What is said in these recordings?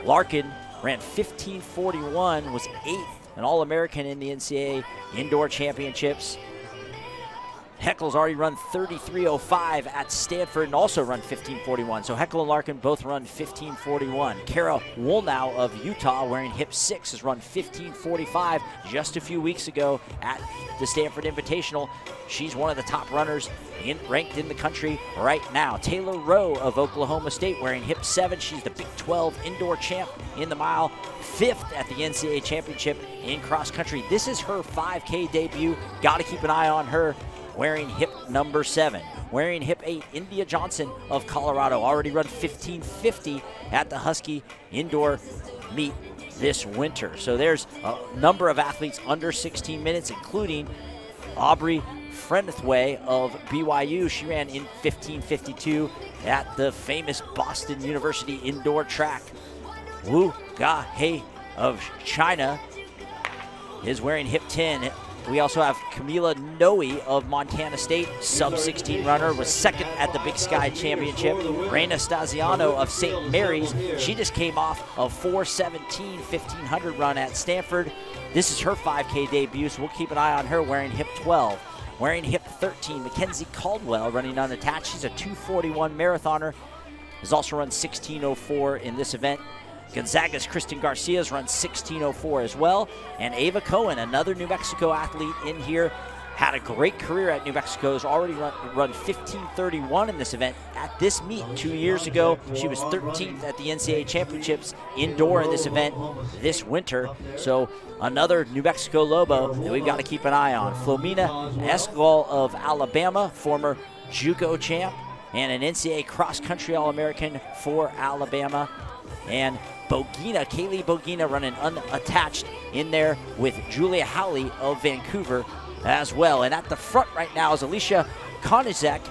Larkin ran 15:41, was 8th, an All-American in the NCAA Indoor Championships. Heckle's already run 33:05 at Stanford and also run 15:41. So Heckle and Larkin both run 15:41. Kara Woolnow of Utah, wearing hip 6, has run 15:45 just a few weeks ago at the Stanford Invitational. She's one of the top runners ranked in the country right now. Taylor Rowe of Oklahoma State, wearing hip 7. She's the Big 12 indoor champ in the mile, 5th at the NCAA championship in cross country. This is her 5K debut. Got to keep an eye on her, wearing hip number 7. Wearing hip 8, India Johnson of Colorado, already run 15:50 at the Husky indoor meet this winter. So there's a number of athletes under 16 minutes, including Aubrey Frenethway of BYU. She ran in 15:52 at the famous Boston University indoor track. Wu Ga-hei of China is wearing hip 10. We also have Camila Noe of Montana State, sub-16 runner, was 2nd at the Big Sky Championship. Reina Staziano of St. Mary's, she just came off a 4:17 1500 run at Stanford. This is her 5K debut, so we'll keep an eye on her, wearing hip 12. Wearing hip 13, Mackenzie Caldwell, running unattached. She's a 2:41 marathoner, has also run 16:04 in this event. Gonzaga's Kristen Garcia's run 16:04 as well. And Ava Cohen, another New Mexico athlete in here, had a great career at New Mexico, has already run 15:31 in this event at this meet 2 years ago. She was 13th at the NCAA Championships indoor in this event this winter. So another New Mexico Lobo that we've got to keep an eye on. Flomena Escobar of Alabama, former JUCO champ and an NCAA cross-country All-American for Alabama. And Bogina, Kaylee Bogina, running unattached in there with Julia Howley of Vancouver as well. And at the front right now is Alicia Konizek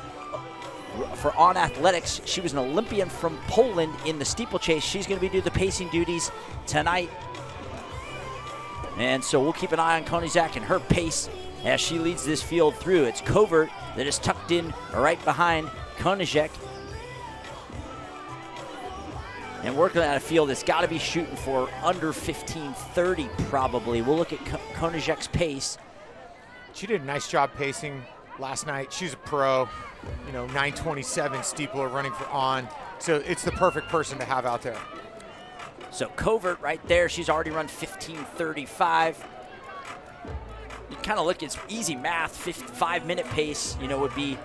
for On Athletics. She was an Olympian from Poland in the steeplechase. She's going to be doing the pacing duties tonight. And so we'll keep an eye on Konizek and her pace as she leads this field through. It's Covert that is tucked in right behind Konizek. And working at a field that's got to be shooting for under 15:30 probably. We'll look at Konizek's pace. She did a nice job pacing last night. She's a pro, 9:27 steepler running for On. So it's the perfect person to have out there. So Covert right there, she's already run 15:35. You kind of look, it's easy math, 5-minute pace, would be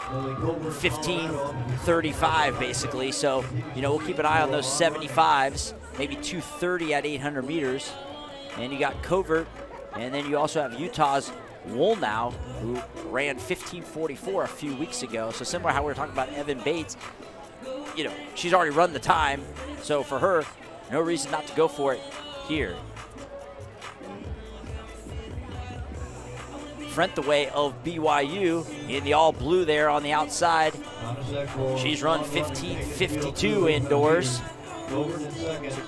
15:35 basically. So, we'll keep an eye on those 75s, maybe 2:30 at 800 meters. And you got Covert, and then you also have Utah's Woolnow, who ran 15:44 a few weeks ago. So similar to how we were talking about Evan Bates, she's already run the time. So for her, no reason not to go for it here. Frenthway of BYU in the all blue there on the outside. She's run 15:52 indoors. So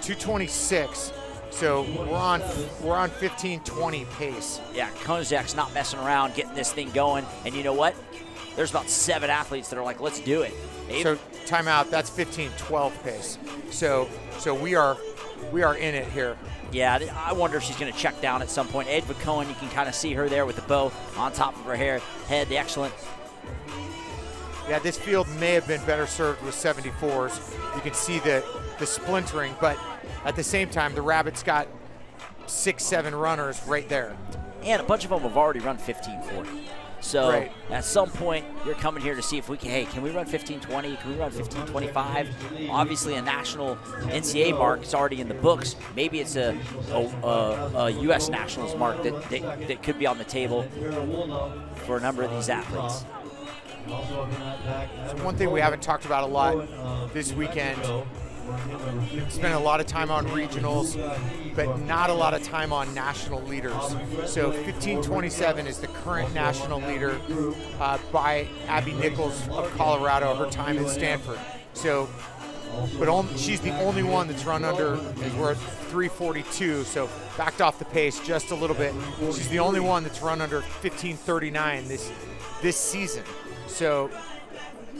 2:26. So we're on 15:20 pace. Yeah, Konizek's not messing around, getting this thing going. And you know what? There's about 7 athletes that are like, let's do it. So timeout. That's 15:12 pace. So we are in it here. Yeah, I wonder if she's going to check down at some point. Ava Cohen, you can kind of see her there with the bow on top of her head. The excellent. Yeah, this field may have been better served with 74s. You can see the splintering, but at the same time, the Rabbits got 6-7 runners right there. And a bunch of them have already run 15:40. So right. At some point, you're coming here to see if we can, can we run 15:20? Can we run 15:25? Obviously, a national NCAA mark is already in the books. Maybe it's a U.S. Nationals mark that could be on the table for a number of these athletes. So one thing we haven't talked about a lot this weekend, spent a lot of time on regionals, but not a lot of time on national leaders. So 15:27 is the current national leader by Abby Nichols of Colorado, her time at Stanford. So, she's the only one that's run under, we're at 3:42, so backed off the pace just a little bit. She's the only one that's run under 15:39 this season. So,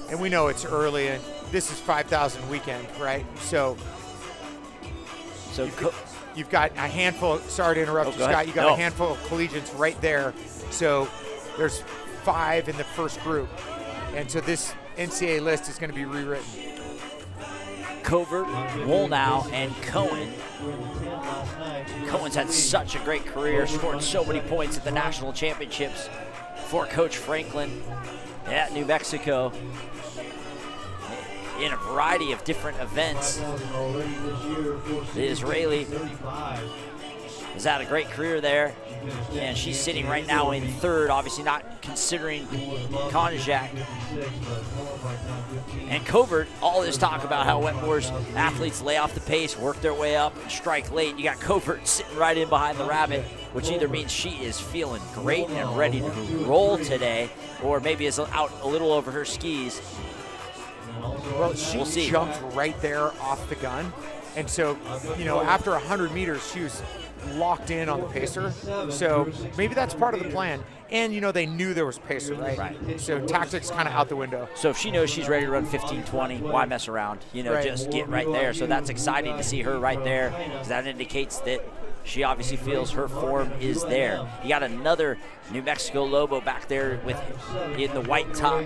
and we know it's early, and this is 5,000 weekend, right? So So you've got a handful, sorry to interrupt you, Scott, you got a handful of collegiates right there. So there's 5 in the first group. And so this NCAA list is going to be rewritten. Covert, Wolnow, and Cohen. Cohen's had such a great career, scored so many points at the national championships for Coach Franklin at New Mexico in a variety of different events. The Israeli has had a great career there, and she's sitting right now in 3rd, obviously not considering Konjak. And Covert, all this talk about how Wetmore's athletes lay off the pace, work their way up, and strike late. You got Covert sitting right in behind the rabbit, which either means she is feeling great and ready to roll today, or maybe is out a little over her skis. Well, she jumped right there off the gun. And so, you know, after 100 meters, she was locked in on the pacer. So maybe that's part of the plan. And, you know, they knew there was pacer, right? So tactics kind of out the window. So if she knows she's ready to run 15:20, why mess around? You know, just get right there. So that's exciting to see her right there, because that indicates that she obviously feels her form is there. You got another New Mexico Lobo back there with in the white top.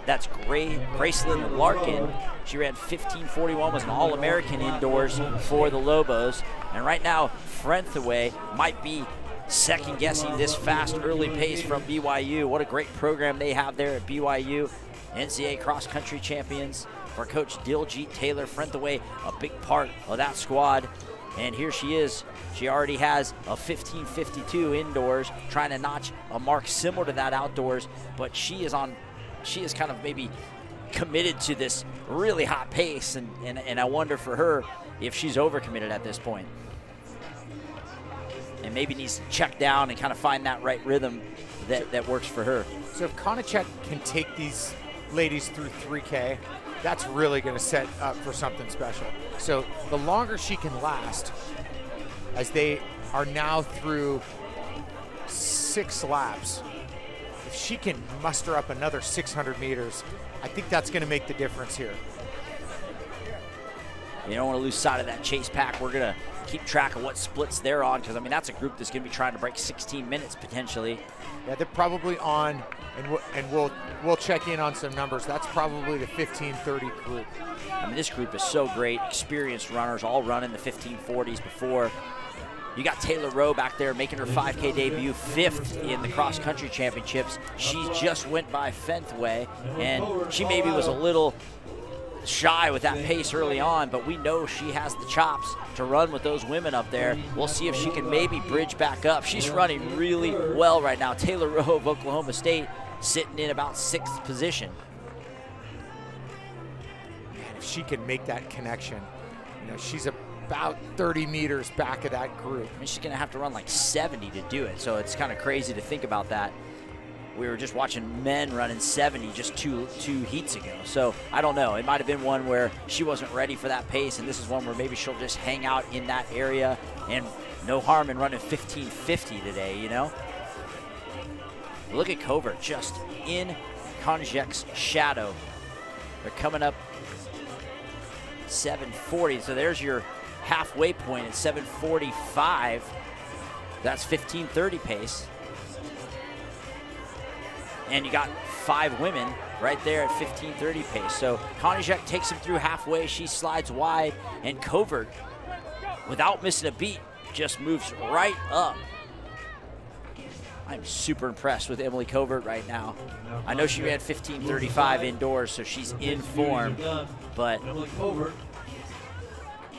That's Gracelyn Larkin. She ran 15:41, was an All-American indoors for the Lobos. And right now, Frenthaway might be second-guessing this fast early pace from BYU. What a great program they have there at BYU. NCAA cross-country champions for Coach Diljit Taylor. Frenthaway, a big part of that squad. And here she is. She already has a 15:52 indoors, trying to notch a mark similar to that outdoors, but she is kind of maybe committed to this really hot pace, and I wonder for her if she's overcommitted at this point. And maybe needs to check down and kind of find that right rhythm that works for her. So if Konjak can take these ladies through 3K, that's really going to set up for something special. So the longer she can last, as they are now through 6 laps, if she can muster up another 600 meters, I think that's going to make the difference here. You don't want to lose sight of that chase pack. We're going to keep track of what splits they're on, because, I mean, that's a group that's going to be trying to break 16 minutes potentially. Yeah, they're probably on, and we'll check in on some numbers. That's probably the 15:30 group. I mean, this group is so great. Experienced runners, all running the 15:40s before. You got Taylor Rowe back there making her 5K debut, 5th in the cross-country championships. She just went by Fenthway, and she maybe was a little shy with that pace early on, but we know she has the chops to run with those women up there. We'll see if she can maybe bridge back up. She's running really well right now. Taylor Rowe of Oklahoma State sitting in about 6th position. Man, if she can make that connection, you know, she's about 30 meters back of that group. I mean, she's going to have to run like 70 to do it, so it's kind of crazy to think about that. We were just watching men running 70 just two heats ago. So I don't know. It might have been one where she wasn't ready for that pace, and this is one where maybe she'll just hang out in that area, and no harm in running 15:50 today, you know? Look at Covert just in Konjak's shadow. They're coming up 7:40, so there's your halfway point at 7:45. That's 15:30 pace. And you got 5 women right there at 15:30 pace. So Konjak takes him through halfway. She slides wide, and Covert, without missing a beat, just moves right up. I'm super impressed with Emily Covert right now. I know she ran 15:35 indoors, so she's in form, but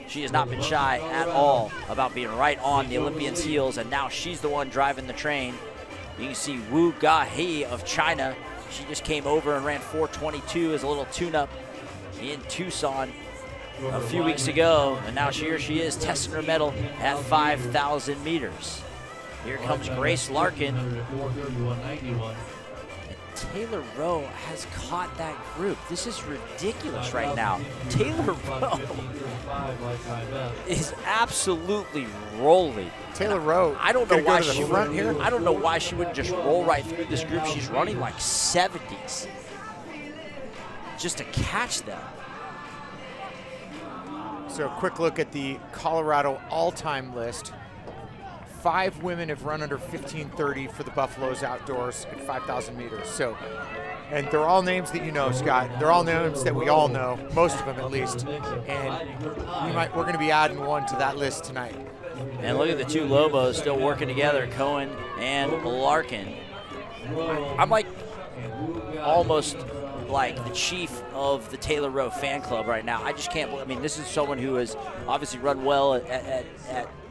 she has not been shy at all about being right on the Olympians' heels, and now she's the one driving the train. You can see Wu Gahe of China. She just came over and ran 4:22 as a little tune-up in Tucson a few weeks ago, and now here she is testing her mettle at 5,000 meters. Here comes Grace Larkin. And Taylor Rowe has caught that group. This is ridiculous right now. Taylor Rowe is absolutely rolling. Taylor Rowe, I don't know why she wouldn't here. I don't know why she wouldn't just roll right through this group. She's running like 70s just to catch them. So a quick look at the Colorado all-time list. 5 women have run under 15:30 for the Buffaloes outdoors at 5,000 meters. So, and they're all names that you know, Scott. They're all names that we all know, most of them at least. And we're going to be adding one to that list tonight. And look at the two Lobos still working together, Cohen and Larkin. I'm like almost like the chief of the Taylor Rowe fan club right now. I just can't believe, I mean, this is someone who has obviously run well at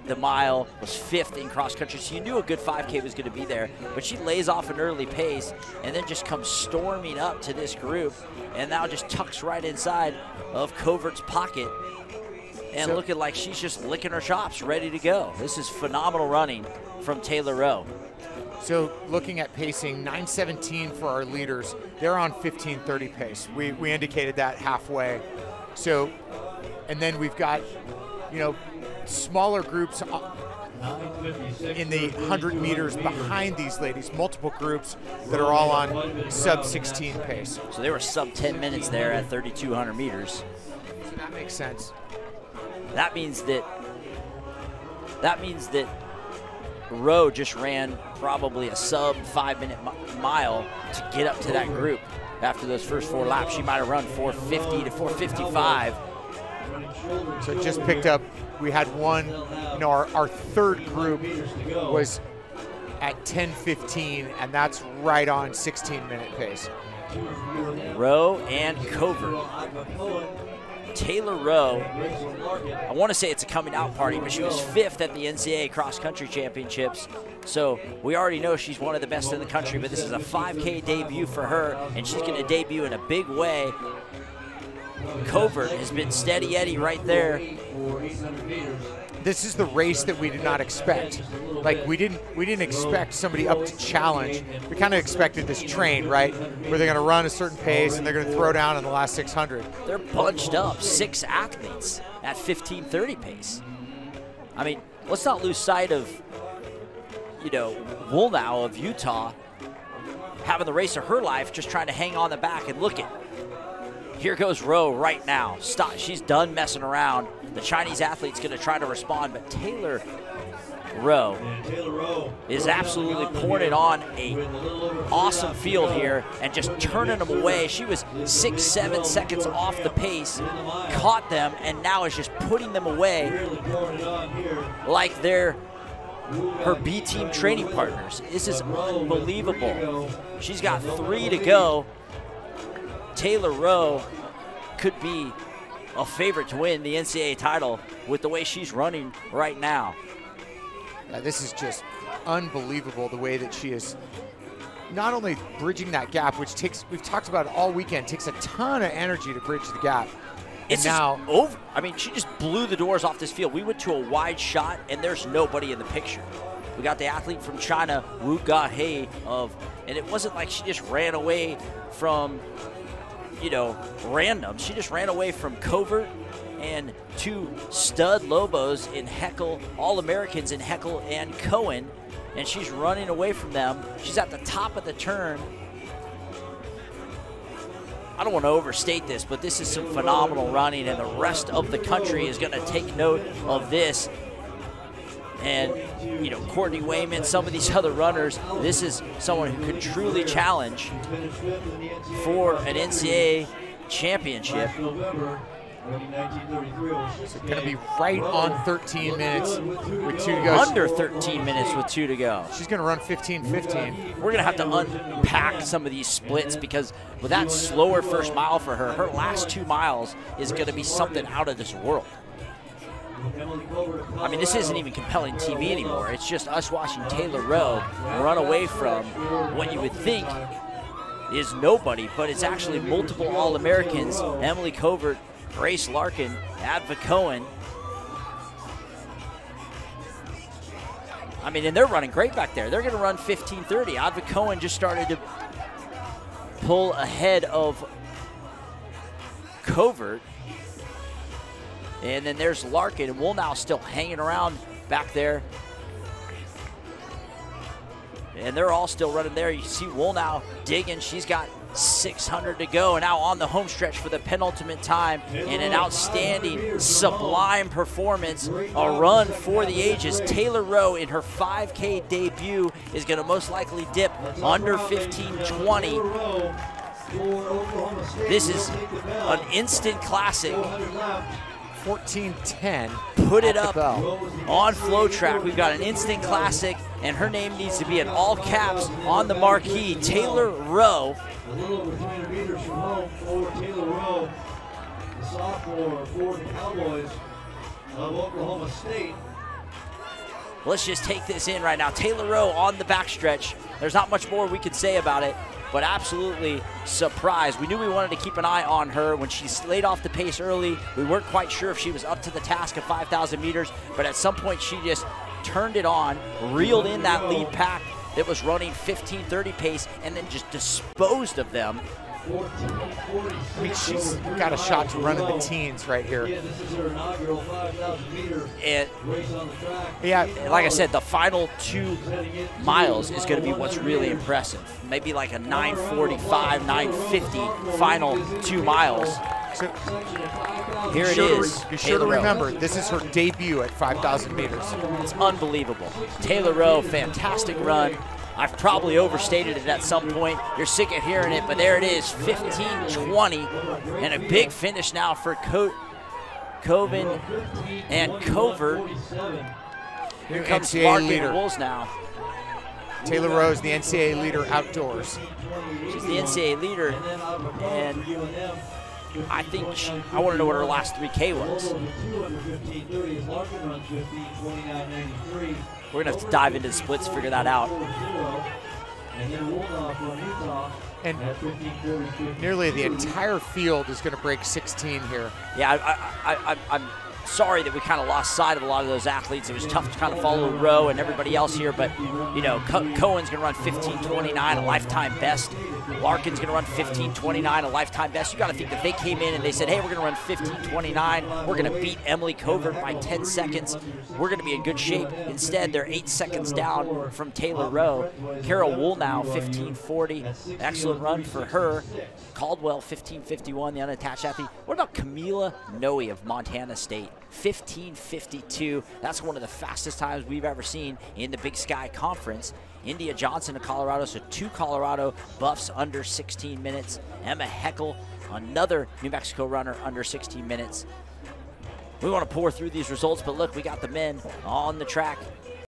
the mile, was 5th in cross country, so you knew a good 5K was going to be there, but she lays off an early pace and then just comes storming up to this group and now just tucks right inside of Covert's pocket and looking like she's just licking her chops, ready to go. This is phenomenal running from Taylor Rowe. So looking at pacing, 9:17 for our leaders. They're on 15:30 pace. We indicated that halfway. So, and then we've got, you know, smaller groups in the 100 meters behind these ladies, multiple groups that are all on sub-16 pace. So they were sub 10 minutes there at 3,200 meters. So that makes sense. That means that Rowe just ran probably a sub 5-minute mile to get up to that group. After those first 4 laps, she might have run 4:50 to 4:55. So it just picked up, we had one, you know, our third group was at 10:15, and that's right on 16-minute pace. Rowe and Covert. Taylor Rowe, I want to say it's a coming out party, but she was 5th at the NCAA Cross Country Championships. So we already know she's one of the best in the country, but this is a 5K debut for her, and she's going to debut in a big way. Covert has been steady Eddie right there. This is the race that we did not expect. Like we didn't expect somebody up to challenge. We kind of expected this train, right? Where they're going to run a certain pace and they're going to throw down in the last 600. They're bunched up, 6 athletes at 15:30 pace. I mean, let's not lose sight of, you know, Woolnow of Utah having the race of her life, just trying to hang on the back. And look at, here goes Rowe right now. Stop. She's done messing around. The Chinese athlete's going to try to respond, but Taylor Rowe is absolutely pouring it on a awesome field here and just turning them away. She was 6-7 seconds off the pace, caught them, and now is just putting them away like they're her B-team training partners. This is unbelievable. She's got 3 to go. Taylor Rowe could be a favorite to win the NCAA title with the way she's running right now. Yeah, this is just unbelievable the way that she is not only bridging that gap, which takes, we've talked about it all weekend, takes a ton of energy to bridge the gap. It's now over. I mean, she just blew the doors off this field. We went to a wide shot, and there's nobody in the picture. We got the athlete from China, Wu Ga-hei, and it wasn't like she just ran away from, you know, random. She just ran away from Covert and 2 stud Lobos in Heckel, All-Americans in Heckel and Cohen, and she's running away from them. She's at the top of the turn. I don't want to overstate this, but this is some phenomenal running, and the rest of the country is going to take note of this. And, you know, Courtney Wayman, some of these other runners, this is someone who could truly challenge for an NCAA championship. So going to be right on 13 minutes with 2 to go. Under 13 minutes with 2 to go. She's going to run 15:15. We're going to have to unpack some of these splits because with that slower first mile for her, her last 2 miles is going to be something out of this world. I mean, this isn't even compelling TV anymore. It's just us watching Taylor Rowe run away from what you would think is nobody, but it's actually multiple All-Americans, Emily Covert, Grace Larkin, Adva Cohen. I mean, and they're running great back there. They're going to run 15:30. Adva Cohen just started to pull ahead of Covert. And then there's Larkin, and Woolnow still hanging around back there. And they're all still running there. You see Woolnow digging. She's got 600 to go, and now on the home stretch for the penultimate time in an outstanding, sublime performance, a run for the ages. Taylor Rowe in her 5K debut is going to most likely dip under 15:20. This is an instant classic. 14:10. Put it up on FloTrack. We've got an instant classic, and her name needs to be in all caps on the marquee. Taylor Rowe. A little between readers from home for Taylor Rowe, the sophomore for the Cowboys of Oklahoma State. Let's just take this in right now. Taylor Rowe on the backstretch. There's not much more we could say about it, but absolutely surprised. We knew we wanted to keep an eye on her. When she laid off the pace early, we weren't quite sure if she was up to the task of 5,000 meters, but at some point she just turned it on, reeled in that lead pack that was running 15:30 pace, and then just disposed of them. I mean, she's got a shot to run in the teens right here. Yeah, this is her inaugural 5,000 meter race on the track. Yeah, Like I said, the final 2 miles is going to be what's really impressive. Maybe like a 9:45, 9:50 final 2 miles. so Here it is. be sure to Taylor Rowe. remember, this is her debut at 5,000 meters. It's unbelievable. Taylor Rowe, fantastic run. I've probably overstated it at some point. You're sick of hearing it, but there it is, 15:20, and a big finish now for Coven and Covert. Here comes NCAA Larkin leader. Wolves now. Taylor Rowe is the NCAA leader outdoors. She's the NCAA leader, and I think I want to know what her last 3K was. We're going to have to dive into the splits to figure that out. And nearly the entire field is going to break 16 here. Yeah, I'm sorry that we kind of lost sight of a lot of those athletes. It was tough to kind of follow Rowe and everybody else here, but, you know, Cohen's going to run 15:29, a lifetime best. Larkin's going to run 15:29, a lifetime best. You got to think that they came in and they said, hey, we're going to run 15:29. We're going to beat Emily Covert by 10 seconds. We're going to be in good shape. Instead, they're 8 seconds down from Taylor Rowe. Carol Woolnow, 15:40. Excellent run for her. Caldwell, 15:51, the unattached athlete. What about Camila Noe of Montana State? 15:52. That's one of the fastest times we've ever seen in the Big Sky Conference. India Johnson of Colorado, so 2 Colorado buffs under 16 minutes. Emma Heckel, another New Mexico runner, under 16 minutes. We want to pour through these results, but look, we got the men on the track